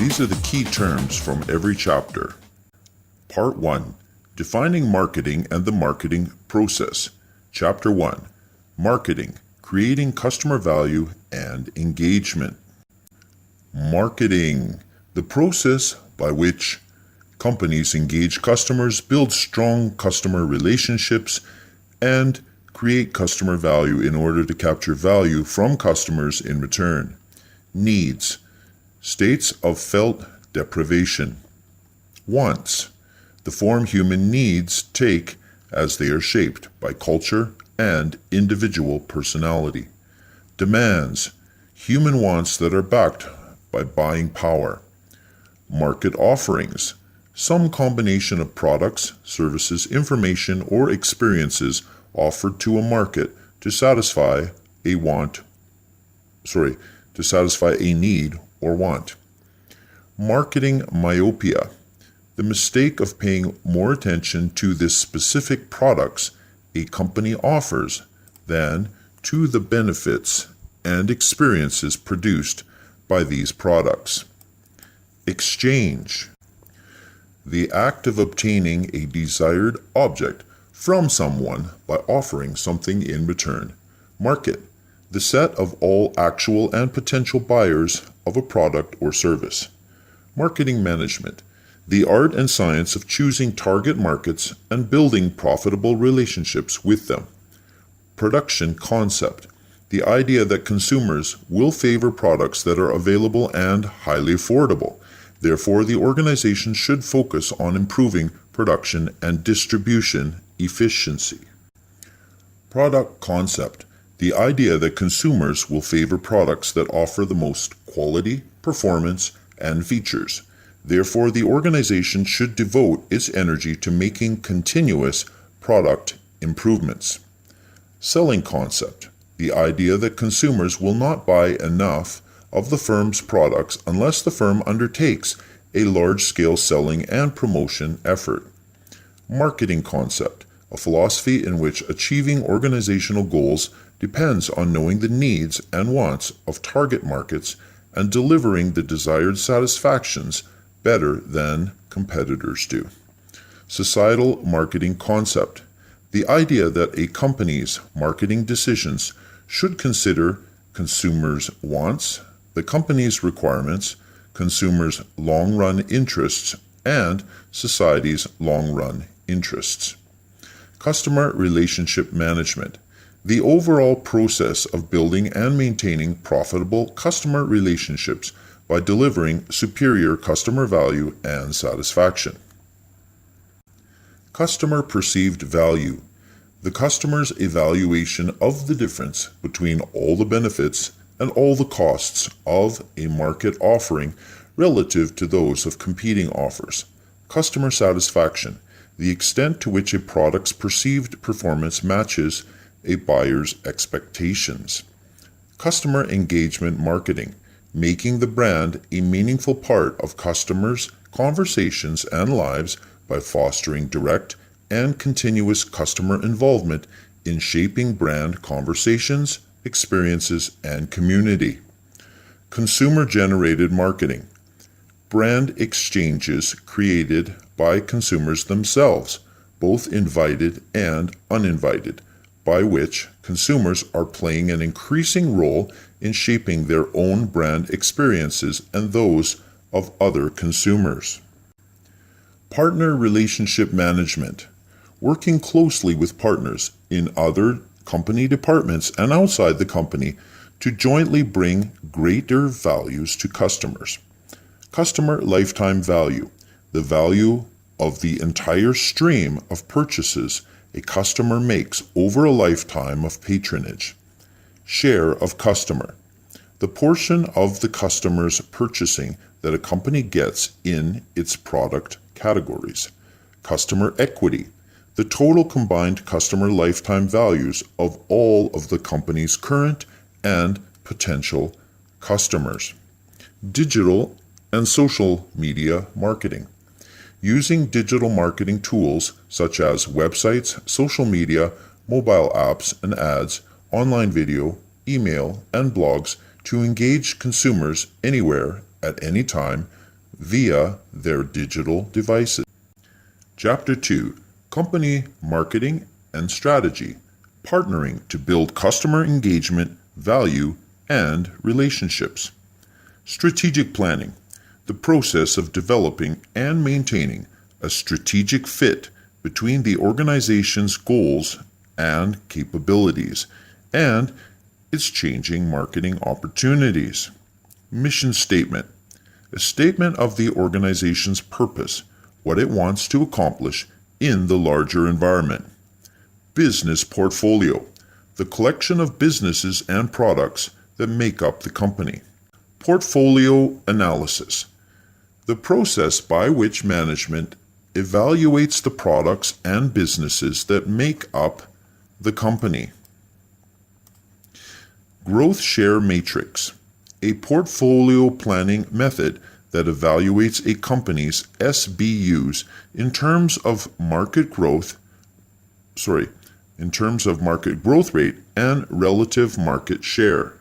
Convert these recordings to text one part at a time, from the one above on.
these are the key terms from every chapter. Part 1. Defining marketing and the marketing process. Chapter 1. Marketing, creating customer value and engagement. Marketing, the process by which companies engage customers, build strong customer relationships, and create customer value in order to capture value from customers in return. Needs, states of felt deprivation. Wants, the form human needs take as they are shaped by culture and individual personality. Demands, human wants that are backed by buying power. Market offerings, some combination of products, services, information, or experiences offered to a market to satisfy a need or want. Marketing myopia, the mistake of paying more attention to the specific products a company offers than to the benefits and experiences produced by these products. Exchange, the act of obtaining a desired object from someone by offering something in return. Market, the set of all actual and potential buyers of a product or service. Marketing management, the art and science of choosing target markets and building profitable relationships with them. Production concept, the idea that consumers will favor products that are available and highly affordable. Therefore, the organization should focus on improving production and distribution efficiency. Product concept, the idea that consumers will favor products that offer the most quality, performance, and features. Therefore, the organization should devote its energy to making continuous product improvements. Selling concept, the idea that consumers will not buy enough of the firm's products unless the firm undertakes a large-scale selling and promotion effort. Marketing concept, a philosophy in which achieving organizational goals depends on knowing the needs and wants of target markets and delivering the desired satisfactions better than competitors do. Societal marketing concept, the idea that a company's marketing decisions should consider consumers' wants, the company's requirements, consumers' long-run interests, and society's long-run interests. Customer relationship management, the overall process of building and maintaining profitable customer relationships by delivering superior customer value and satisfaction. Customer perceived value, the customer's evaluation of the difference between all the benefits and all the costs of a market offering relative to those of competing offers. Customer satisfaction, the extent to which a product's perceived performance matches a buyer's expectations. Customer engagement marketing, making the brand a meaningful part of customers' conversations and lives by fostering direct and continuous customer involvement in shaping brand conversations, experiences, and community. Consumer-generated marketing, brand exchanges created by consumers themselves, both invited and uninvited, by which consumers are playing an increasing role in shaping their own brand experiences and those of other consumers. Partner relationship management, working closely with partners in other company departments and outside the company to jointly bring greater values to customers. Customer lifetime value, the value of the entire stream of purchases a customer makes over a lifetime of patronage. Share of customer, the portion of the customer's purchasing that a company gets in its product categories. Customer equity, the total combined customer lifetime values of all of the company's current and potential customers. Digital and social media marketing, using digital marketing tools such as websites, social media, mobile apps and ads, online video, email, and blogs to engage consumers anywhere at any time via their digital devices. Chapter 2. Company Marketing and Strategy. Partnering to build customer engagement, value, and relationships. Strategic planning. The process of developing and maintaining a strategic fit between the organization's goals and capabilities and its changing marketing opportunities. Mission statement. A statement of the organization's purpose, what it wants to accomplish in the larger environment. Business portfolio. The collection of businesses and products that make up the company. Portfolio analysis. The process by which management evaluates the products and businesses that make up the company. Growth share matrix. A portfolio planning method that evaluates a company's SBUs in terms of market growth rate and relative market share.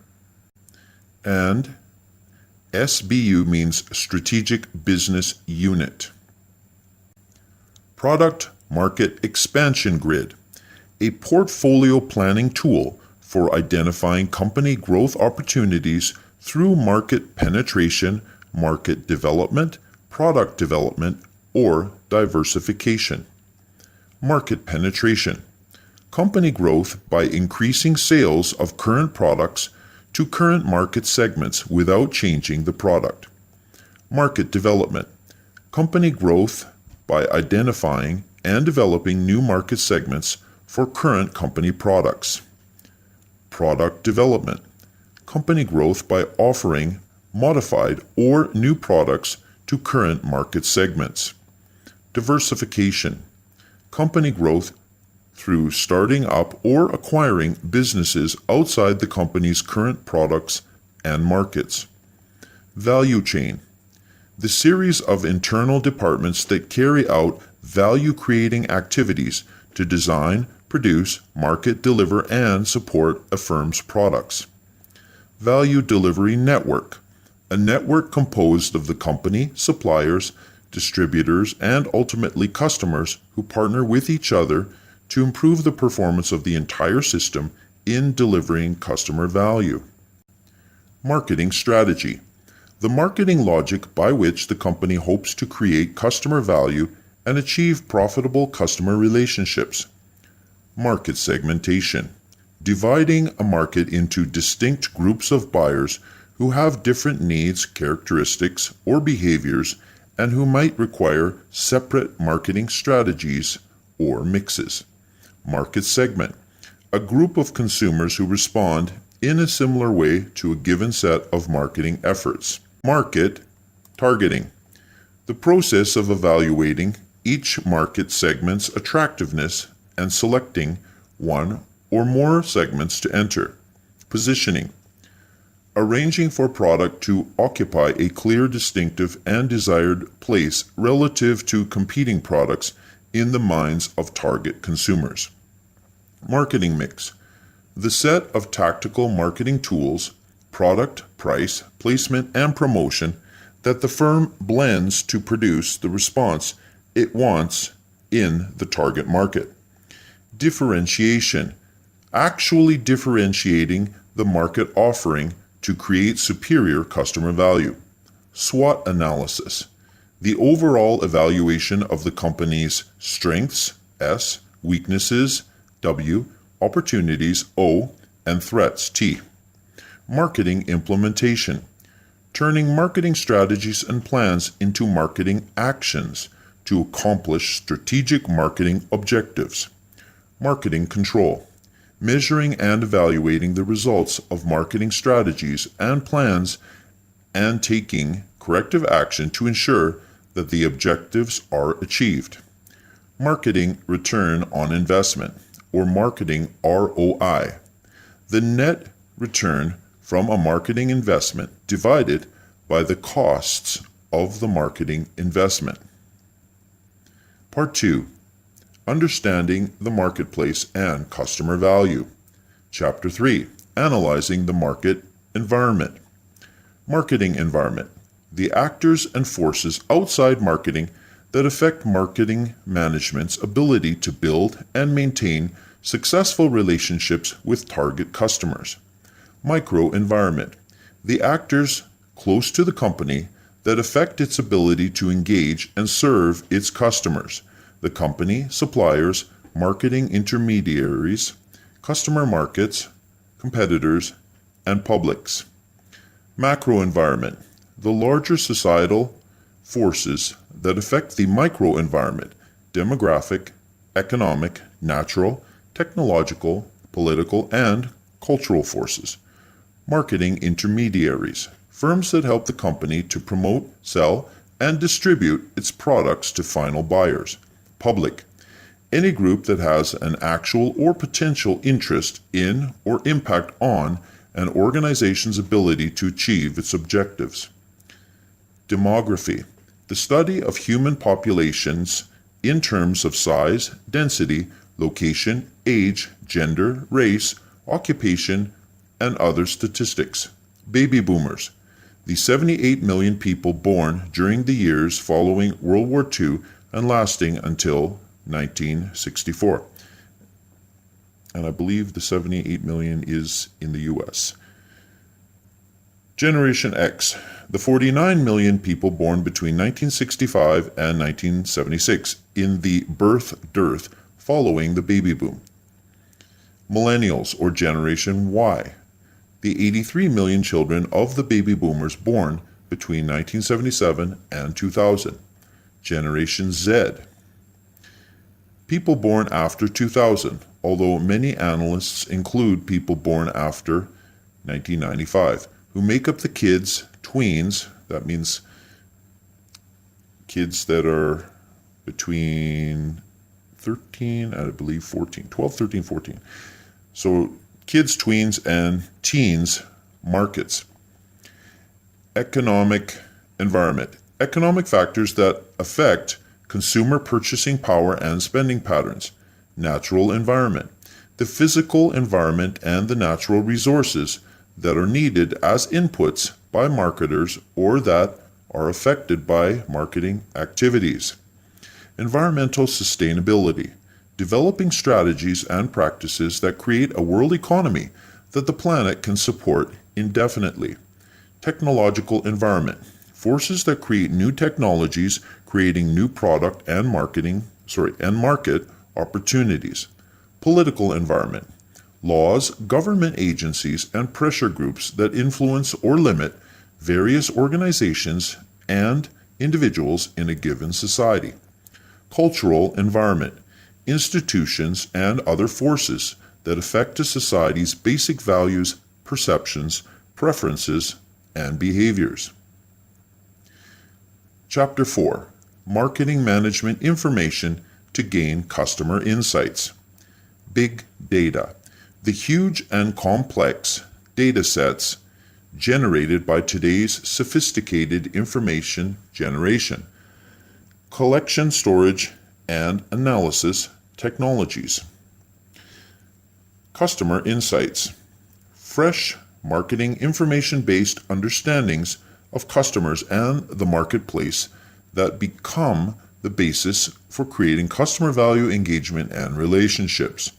And SBU means Strategic Business Unit. Product Market Expansion Grid. A portfolio planning tool for identifying company growth opportunities through market penetration, market development, product development, or diversification. Market penetration. Company growth by increasing sales of current products to current market segments without changing the product. Market development. Company growth by identifying and developing new market segments for current company products. Product development. Company growth by offering modified or new products to current market segments. Diversification. Company growth through starting up or acquiring businesses outside the company's current products and markets. Value chain. The series of internal departments that carry out value-creating activities to design, produce, market, deliver, and support a firm's products. Value delivery network. A network composed of the company, suppliers, distributors, and ultimately customers who partner with each other to improve the performance of the entire system in delivering customer value. Marketing strategy. The marketing logic by which the company hopes to create customer value and achieve profitable customer relationships. Market segmentation. Dividing a market into distinct groups of buyers who have different needs, characteristics, or behaviors, and who might require separate marketing strategies or mixes. Market segment. A group of consumers who respond in a similar way to a given set of marketing efforts. Market targeting. The process of evaluating each market segment's attractiveness and selecting one or more segments to enter. Positioning. Arranging for product to occupy a clear, distinctive, and desired place relative to competing products in the minds of target consumers. Marketing mix. The set of tactical marketing tools, product, price, placement, and promotion that the firm blends to produce the response it wants in the target market. Differentiation. Actually differentiating the market offering to create superior customer value. SWOT analysis. The overall evaluation of the company's strengths, S, weaknesses, W, opportunities, O, and threats, T. Marketing implementation. Turning marketing strategies and plans into marketing actions to accomplish strategic marketing objectives. Marketing control. Measuring and evaluating the results of marketing strategies and plans and taking corrective action to ensure that the objectives are achieved. Marketing return on investment, or marketing ROI. The net return from a marketing investment divided by the costs of the marketing investment. Part 2. Understanding the marketplace and customer value. Chapter 3. Analyzing the market environment. Marketing environment. the actors and forces outside marketing that affect marketing management's ability to build and maintain successful relationships with target customers. Microenvironment, the actors close to the company that affect its ability to engage and serve its customers, the company, suppliers, marketing intermediaries, customer markets, competitors, and publics. Macroenvironment, the larger societal forces that affect the microenvironment, demographic, economic, natural, technological, political, and cultural forces. Marketing intermediaries, firms that help the company to promote, sell, and distribute its products to final buyers. Public, any group that has an actual or potential interest in or impact on an organization's ability to achieve its objectives. Demography, the study of human populations in terms of size, density, location, age, gender, race, occupation, and other statistics. Baby boomers, the 78 million people born during the years following World War II and lasting until 1964. And I believe the 78 million is in the US. Generation X, the 49 million people born between 1965 and 1976 in the birth dearth following the baby boom. Millennials, or Generation Y, the 83 million children of the baby boomers born between 1977 and 2000. Generation Z, people born after 2000, although many analysts include people born after 1995, who make up the kids, tweens, that means kids that are between 13 and I believe 14, 12, 13, 14. So kids, tweens, and teens markets. Economic environment, economic factors that affect consumer purchasing power and spending patterns. Natural environment, the physical environment and the natural resources that are needed as inputs by marketers or that are affected by marketing activities. Environmental sustainability, developing strategies and practices that create a world economy that the planet can support indefinitely. Technological environment, forces that create new technologies, creating new product and market opportunities. Political environment, laws, government agencies, and pressure groups that influence or limit various organizations and individuals in a given society. Cultural environment, institutions and other forces that affect a society's basic values, perceptions, preferences, and behaviors. Chapter 4. Marketing Management Information to Gain Customer Insights. Big data, the huge and complex data sets generated by today's sophisticated information generation, collection, storage, and analysis technologies. Customer insights, fresh marketing information-based understandings of customers and the marketplace that become the basis for creating customer value, engagement, and relationships.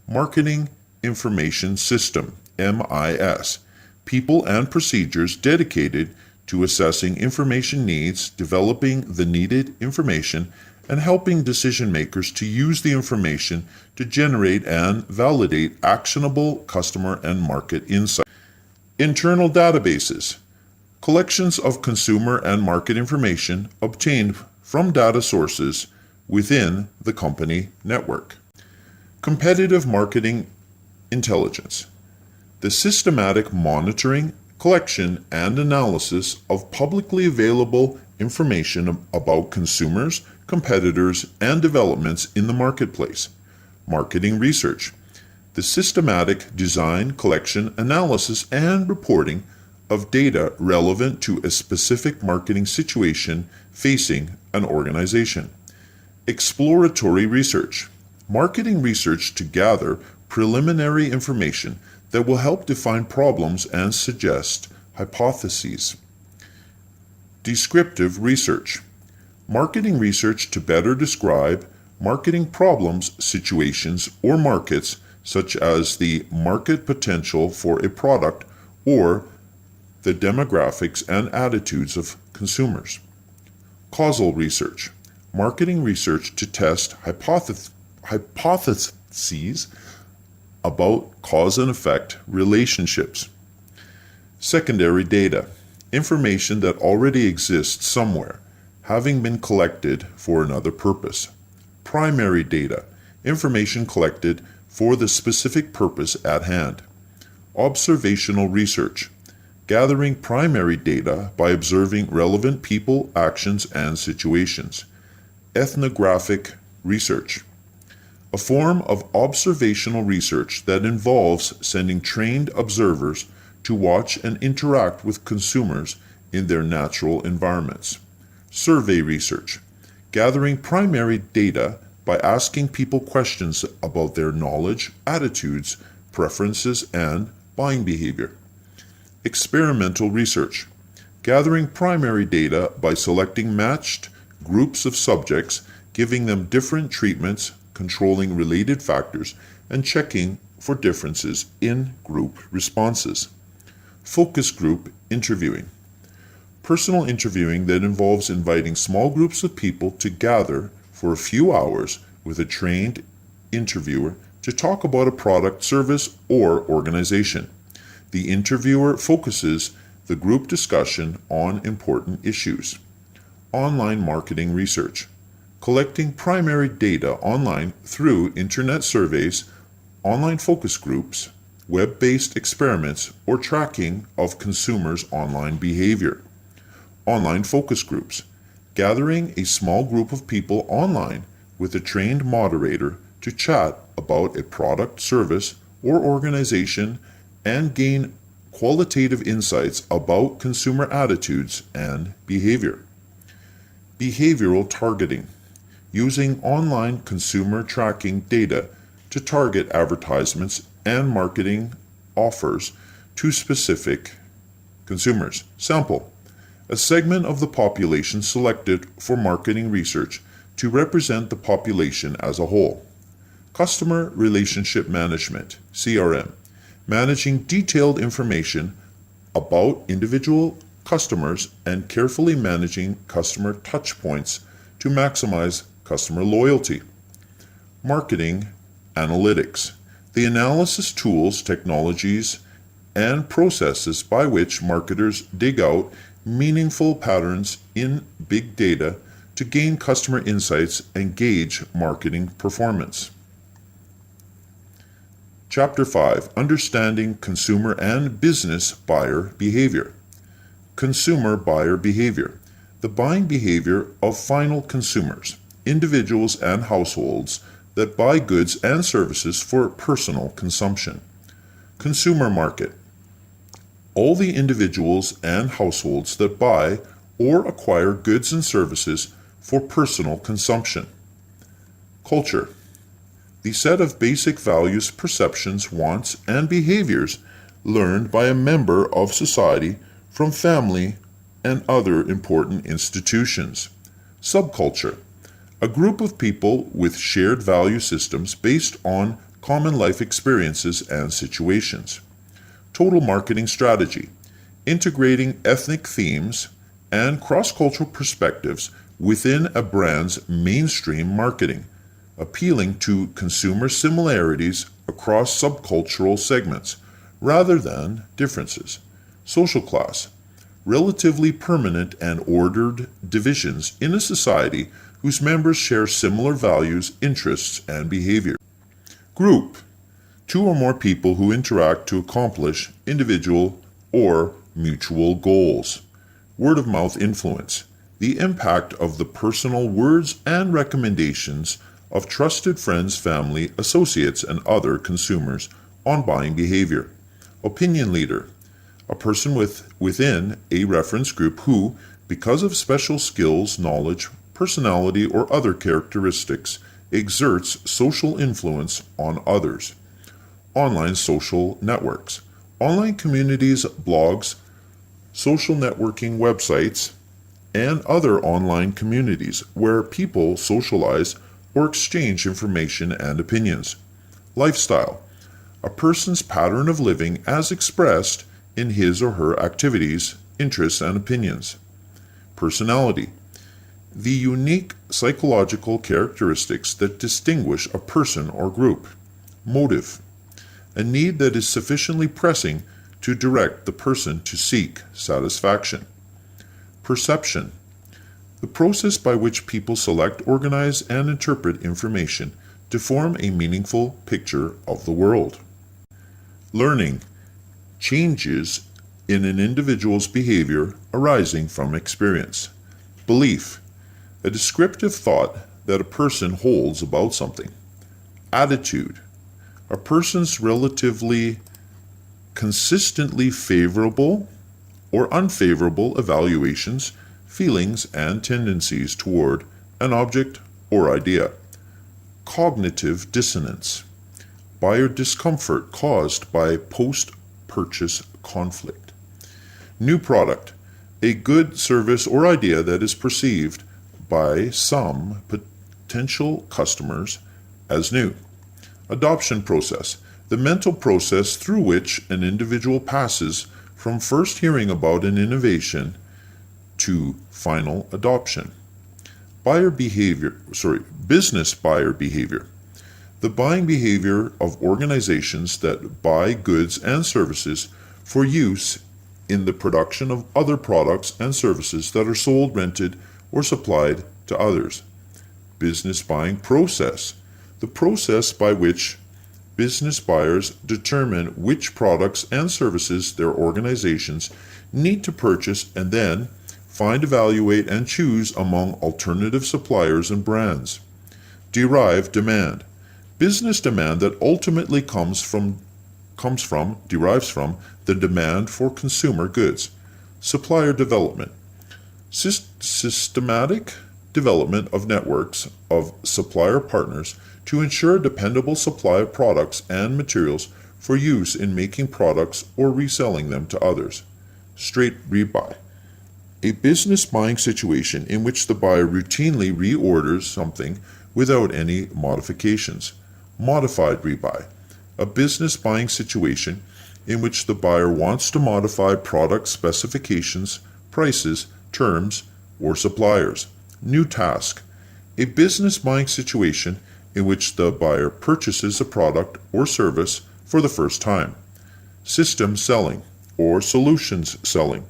Marketing Information System, MIS, people and procedures dedicated to assessing information needs, developing the needed information, and helping decision makers to use the information to generate and validate actionable customer and market insights. Internal databases, collections of consumer and market information obtained from data sources within the company network. Competitive marketing intelligence, the systematic monitoring, collection, and analysis of publicly available information about consumers, competitors, and developments in the marketplace. Marketing research, the systematic design, collection, analysis, and reporting of data relevant to a specific marketing situation facing an organization. Exploratory research, marketing research to gather preliminary information that will help define problems and suggest hypotheses. Descriptive research. Marketing research to better describe marketing problems, situations, or markets, such as the market potential for a product or the demographics and attitudes of consumers. Causal research. Marketing research to test hypotheses about cause and effect relationships. Secondary data. Information that already exists somewhere, having been collected for another purpose. Primary data. Information collected for the specific purpose at hand. Observational research. Gathering primary data by observing relevant people, actions, and situations. Ethnographic research. A form of observational research that involves sending trained observers to watch and interact with consumers in their natural environments. Survey research. Gathering primary data by asking people questions about their knowledge, attitudes, preferences, and buying behavior. Experimental research. Gathering primary data by selecting matched groups of subjects, giving them different treatments, controlling related factors, and checking for differences in group responses. Focus group interviewing. Personal interviewing that involves inviting small groups of people to gather for a few hours with a trained interviewer to talk about a product, service, or organization. The interviewer focuses the group discussion on important issues. Online marketing research. Collecting primary data online through internet surveys, online focus groups, web-based experiments, or tracking of consumers' online behavior. Online focus groups. Gathering a small group of people online with a trained moderator to chat about a product, service, or organization and gain qualitative insights about consumer attitudes and behavior. Behavioral targeting. Using online consumer tracking data to target advertisements and marketing offers to specific consumers. Sample. A segment of the population selected for marketing research to represent the population as a whole. Customer Relationship Management, CRM. Managing detailed information about individual customers and carefully managing customer touchpoints to maximize customer loyalty. Marketing Analytics. The analysis tools, technologies, and processes by which marketers dig out meaningful patterns in big data to gain customer insights and gauge marketing performance. Chapter 5. Understanding Consumer and Business Buyer Behavior. Consumer Buyer Behavior. The buying behavior of final consumers, individuals and households that buy goods and services for personal consumption. Consumer Market. All the individuals and households that buy or acquire goods and services for personal consumption. Culture. The set of basic values, perceptions, wants, and behaviors learned by a member of society from family and other important institutions. Subculture. A group of people with shared value systems based on common life experiences and situations. Total marketing strategy. Integrating ethnic themes and cross-cultural perspectives within a brand's mainstream marketing, appealing to consumer similarities across subcultural segments rather than differences. Social class. Relatively permanent and ordered divisions in a society whose members share similar values, interests, and behavior. Group. Two or more people who interact to accomplish individual or mutual goals. Word of mouth influence. The impact of the personal words and recommendations of trusted friends, family, associates, and other consumers on buying behavior. Opinion leader. A person within a reference group who, because of special skills, knowledge, personality, or other characteristics, exerts social influence on others. Online social networks. Online communities, blogs, social networking websites, and other online communities where people socialize or exchange information and opinions. Lifestyle, a person's pattern of living as expressed in his or her activities, interests, and opinions. Personality, the unique psychological characteristics that distinguish a person or group. Motive, a need that is sufficiently pressing to direct the person to seek satisfaction. Perception, the process by which people select, organize, and interpret information to form a meaningful picture of the world. Learning, changes in an individual's behavior arising from experience. Belief, a descriptive thought that a person holds about something. Attitude, a person's relatively consistently favorable or unfavorable evaluations, feelings, and tendencies toward an object or idea. Cognitive dissonance, buyer discomfort caused by post-purchase conflict. New product, a good, service, or idea that is perceived by some potential customers as new. Adoption process, the mental process through which an individual passes from first hearing about an innovation to final adoption. Business buyer behavior, the buying behavior of organizations that buy goods and services for use in the production of other products and services that are sold, rented, or supplied to others. Business buying process, the process by which business buyers determine which products and services their organizations need to purchase and then find, evaluate, and choose among alternative suppliers and brands. Derived demand, business demand that ultimately derives from the demand for consumer goods. Supplier development, systematic development of networks of supplier partners to ensure dependable supply of products and materials for use in making products or reselling them to others. Straight rebuy, a business buying situation in which the buyer routinely reorders something without any modifications. Modified rebuy, a business buying situation in which the buyer wants to modify product specifications, prices, terms, or suppliers. New task, a business buying situation in which the buyer purchases a product or service for the first time. System selling or solutions selling,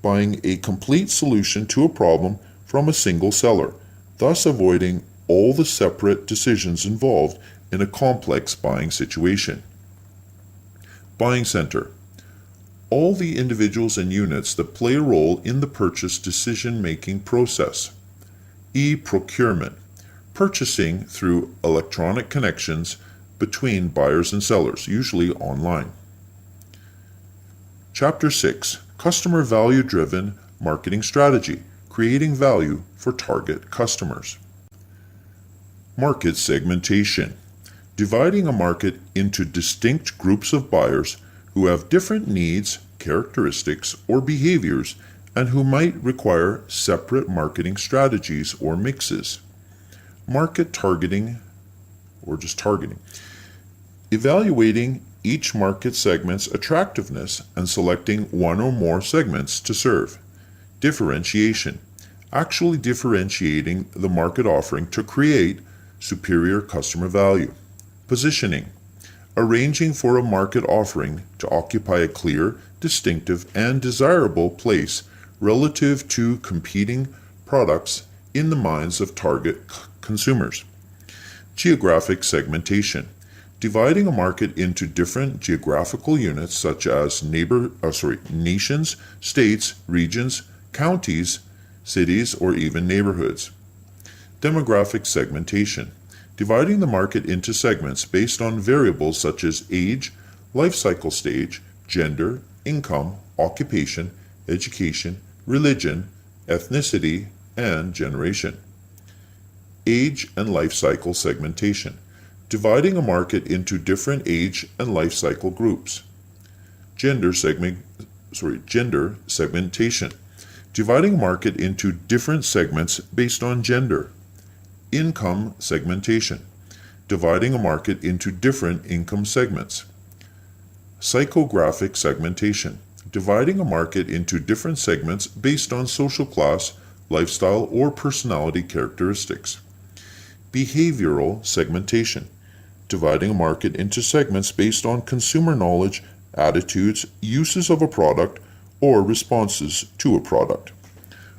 buying a complete solution to a problem from a single seller, thus avoiding all the separate decisions involved in a complex buying situation. Buying center, all the individuals and units that play a role in the purchase decision-making process. E-procurement, purchasing through electronic connections between buyers and sellers, usually online. Chapter 6, Customer Value-Driven Marketing Strategy, creating value for target customers. Market segmentation, dividing a market into distinct groups of buyers who have different needs, characteristics, or behaviors, and who might require separate marketing strategies or mixes. Market targeting, or just targeting, evaluating each market segment's attractiveness and selecting one or more segments to serve. Differentiation, actually differentiating the market offering to create superior customer value. Positioning, arranging for a market offering to occupy a clear, distinctive, and desirable place relative to competing products in the minds of target consumers. Geographic segmentation, dividing a market into different geographical units such as nations, states, regions, counties, cities, or even neighborhoods. Demographic segmentation, dividing the market into segments based on variables such as age, life cycle stage, gender, income, occupation, education, religion, ethnicity, and generation. Age and life cycle segmentation, dividing a market into different age and life cycle groups. Gender segmentation, Dividing a market into different segments based on gender. Income segmentation. Dividing a market into different income segments. Psychographic segmentation. Dividing a market into different segments based on social class, lifestyle, or personality characteristics. Behavioral segmentation. Dividing a market into segments based on consumer knowledge, attitudes, uses of a product, or responses to a product.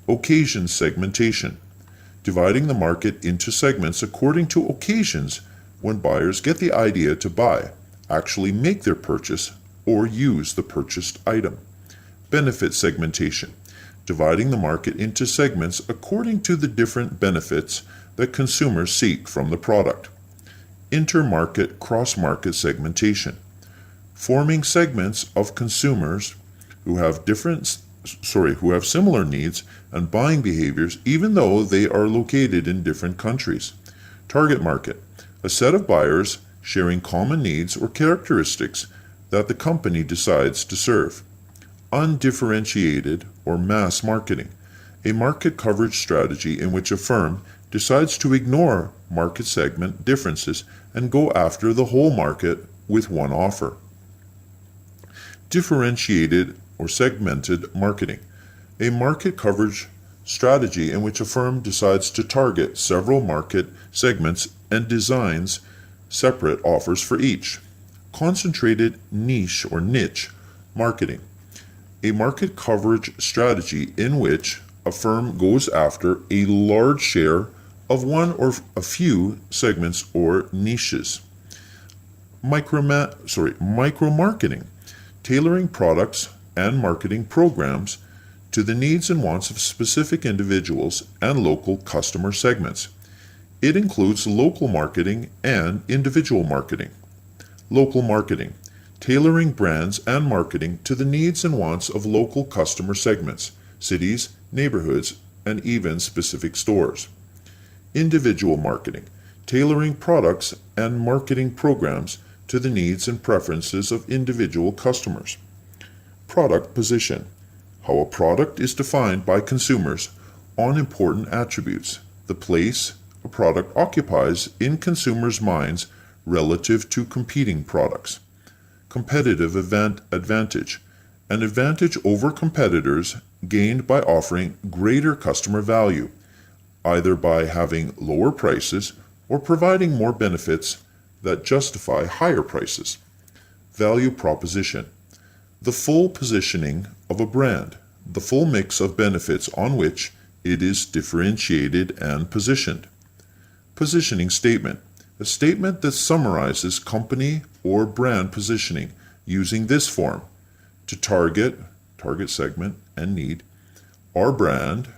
Occasion segmentation. Dividing the market into segments according to occasions when buyers get the idea to buy, actually make their purchase, or use the purchased item. Benefit segmentation. Dividing the market into segments according to the different benefits that consumers seek from the product. Intermarket cross-market segmentation. Forming segments of consumers who have similar needs and buying behaviors even though they are located in different countries. Target market. A set of buyers sharing common needs or characteristics that the company decides to serve. Undifferentiated or mass marketing. A market coverage strategy in which a firm decides to ignore market segment differences and go after the whole market with one offer. Differentiated or segmented marketing. A market coverage strategy in which a firm decides to target several market segments and designs separate offers for each. Concentrated niche or niche marketing. A market coverage strategy in which a firm goes after a large share of one or a few segments or niches. Micro-marketing. Tailoring products and marketing programs to the needs and wants of specific individuals and local customer segments. It includes local marketing and individual marketing. Local marketing. Tailoring brands and marketing to the needs and wants of local customer segments, cities, neighborhoods, and even specific stores. Individual marketing. Tailoring products and marketing programs to the needs and preferences of individual customers. Product position. How a product is defined by consumers on important attributes, the place a product occupies in consumers' minds relative to competing products. Competitive advantage. An advantage over competitors gained by offering greater customer value, either by having lower prices or providing more benefits that justify higher prices. Value proposition. The full positioning of a brand, the full mix of benefits on which it is differentiated and positioned. Positioning statement. A statement that summarizes company or brand positioning using this form: to target segment and need. Our brand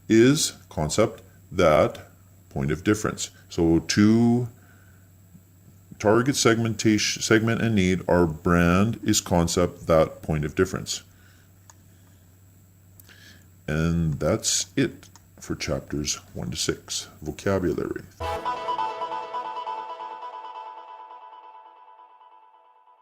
is concept that point of difference. So to target segment and need, our brand is concept that point of difference. And that's it for chapters 1 to 6, vocabulary.